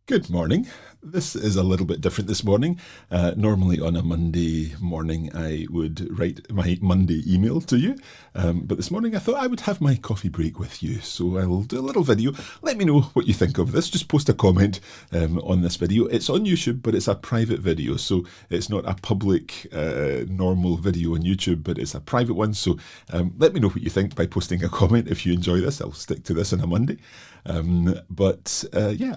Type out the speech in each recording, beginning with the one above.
Good morning. This is a little bit different this morning. Normally on a Monday morning, I would write my Monday email to you. But this morning I thought I would have my coffee break with you. So I will do a little video. Let me know what you think of this. Just post a comment on this video. It's on YouTube, but it's a private video. So it's not a public normal video on YouTube, but it's a private one. So let me know what you think by posting a comment if you enjoy this. I'll stick to this on a Monday. I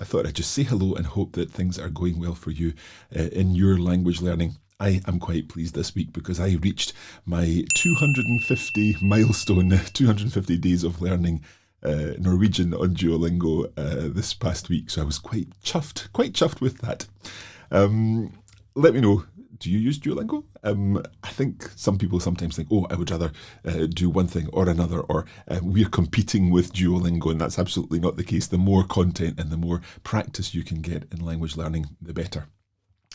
thought I'd just say hello and hope that things are going well for you in your language learning. I am quite pleased this week because I reached my 250 milestone, 250 days of learning Norwegian on Duolingo this past week. So I was quite chuffed with that. Let me know. Do you use Duolingo? I think some people sometimes think, I would rather do one thing or another, or we're competing with Duolingo, and that's absolutely not the case. The more content and the more practice you can get in language learning, the better.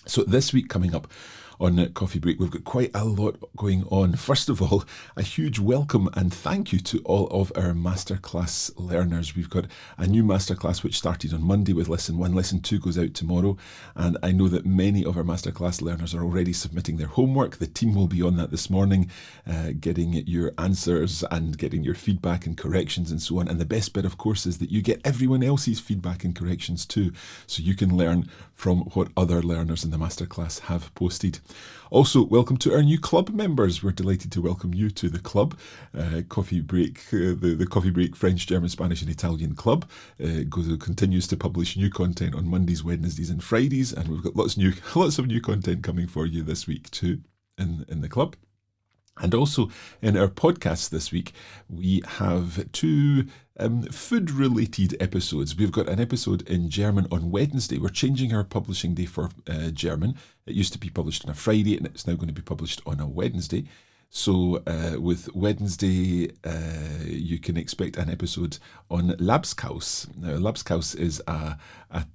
So this week coming up on Coffee Break, we've got quite a lot going on. First of all, a huge welcome and thank you to all of our Masterclass learners. We've got a new Masterclass which started on Monday with Lesson 1. Lesson 2 goes out tomorrow, and I know that many of our Masterclass learners are already submitting their homework. The team will be on that this morning, getting your answers and getting your feedback and corrections and so on. And the best bit, of course, is that you get everyone else's feedback and corrections too, so you can learn from what other learners in the Masterclass have posted. Also, welcome to our new club members. We're delighted to welcome you to the club. Coffee Break, the Coffee Break French, German, Spanish and Italian club continues to publish new content on Mondays, Wednesdays and Fridays, and we've got lots of new content coming for you this week too in the club. And also in our podcast this week, we have two food-related episodes. We've got an episode in German on Wednesday. We're changing our publishing day for German. It used to be published on a Friday, and it's now going to be published on a Wednesday. So with Wednesday, you can expect an episode on Labskaus. Now, Labskaus is a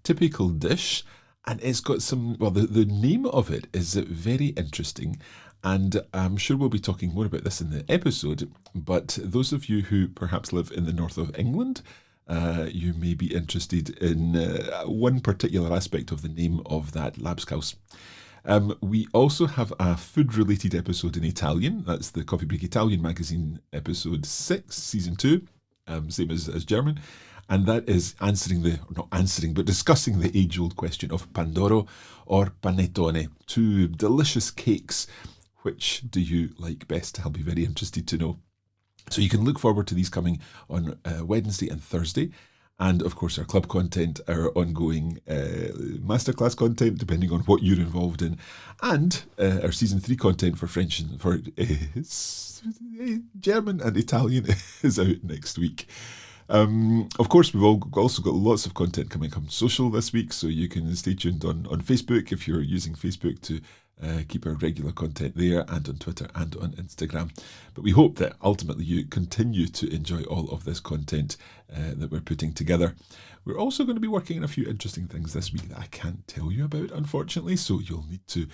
typical dish, and it's got some, the name of it is very interesting. And I'm sure we'll be talking more about this in the episode, but those of you who perhaps live in the north of England, you may be interested in one particular aspect of the name of that Labskaus. We also have a food-related episode in Italian. That's the Coffee Break Italian magazine, episode 6, season 2, same as German. And that is discussing the age-old question of Pandoro or Panettone, two delicious cakes. Which do you like best? I'll be very interested to know. So you can look forward to these coming on Wednesday and Thursday. And of course, our club content, our ongoing masterclass content, depending on what you're involved in, and our season 3 content for French and for German and Italian is out next week. Of course, we've also got lots of content coming on social this week, so you can stay tuned on Facebook if you're using Facebook to keep our regular content there, and on Twitter and on Instagram. But we hope that ultimately you continue to enjoy all of this content that we're putting together. We're also going to be working on a few interesting things this week that I can't tell you about, unfortunately, so you'll need to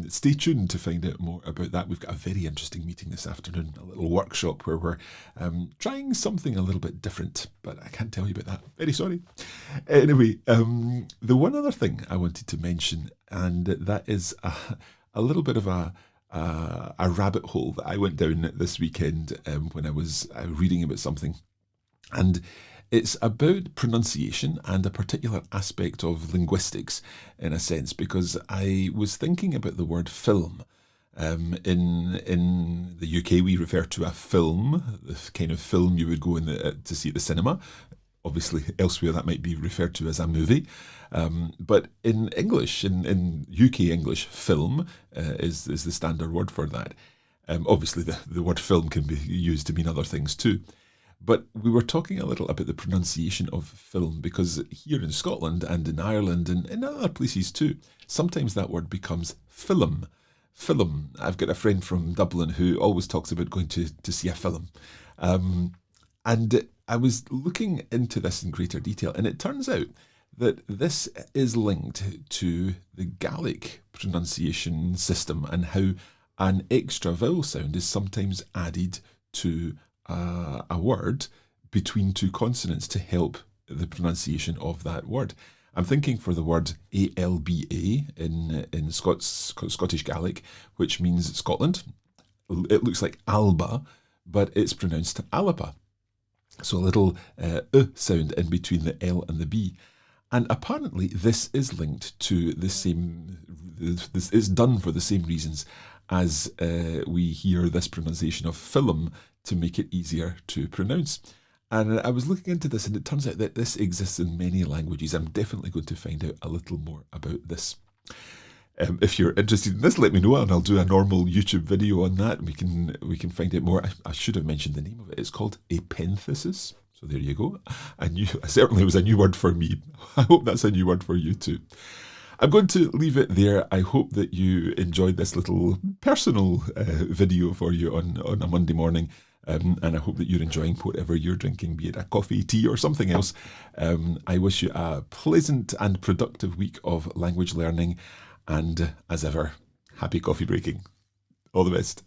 stay tuned to find out more about that. We've got a very interesting meeting this afternoon, a little workshop where we're trying something a little bit different, but I can't tell you about that. Very sorry. Anyway, the one other thing I wanted to mention, and that is a little bit of a rabbit hole that I went down this weekend when I was reading about something. And it's about pronunciation and a particular aspect of linguistics, in a sense, because I was thinking about the word film. In the UK, we refer to a film, the kind of film you would go in to see at the cinema. Obviously, elsewhere that might be referred to as a movie. But in English, in UK English, film is the standard word for that. Obviously, the word film can be used to mean other things too. But we were talking a little about the pronunciation of film, because here in Scotland and in Ireland and in other places too, sometimes that word becomes film. Film. I've got a friend from Dublin who always talks about going to see a film. And I was looking into this in greater detail, and it turns out that this is linked to the Gaelic pronunciation system and how an extra vowel sound is sometimes added to a word between two consonants to help the pronunciation of that word. I'm thinking for the word ALBA in Scottish Gaelic, which means Scotland. It looks like Alba, but it's pronounced Alapa. So a little sound in between the L and the B. And apparently this is linked to the same, this is done for the same reasons as we hear this pronunciation of film to make it easier to pronounce. And I was looking into this, and it turns out that this exists in many languages. I'm definitely going to find out a little more about this. If you're interested in this, let me know, and I'll do a normal YouTube video on that. We can find out more. I should have mentioned the name of it. It's called epenthesis. So there you go. Certainly was a new word for me. I hope that's a new word for you too. I'm going to leave it there. I hope that you enjoyed this little personal video for you on a Monday morning. And I hope that you're enjoying whatever you're drinking, be it a coffee, tea, or something else. I wish you a pleasant and productive week of language learning. And as ever, happy coffee breaking. All the best.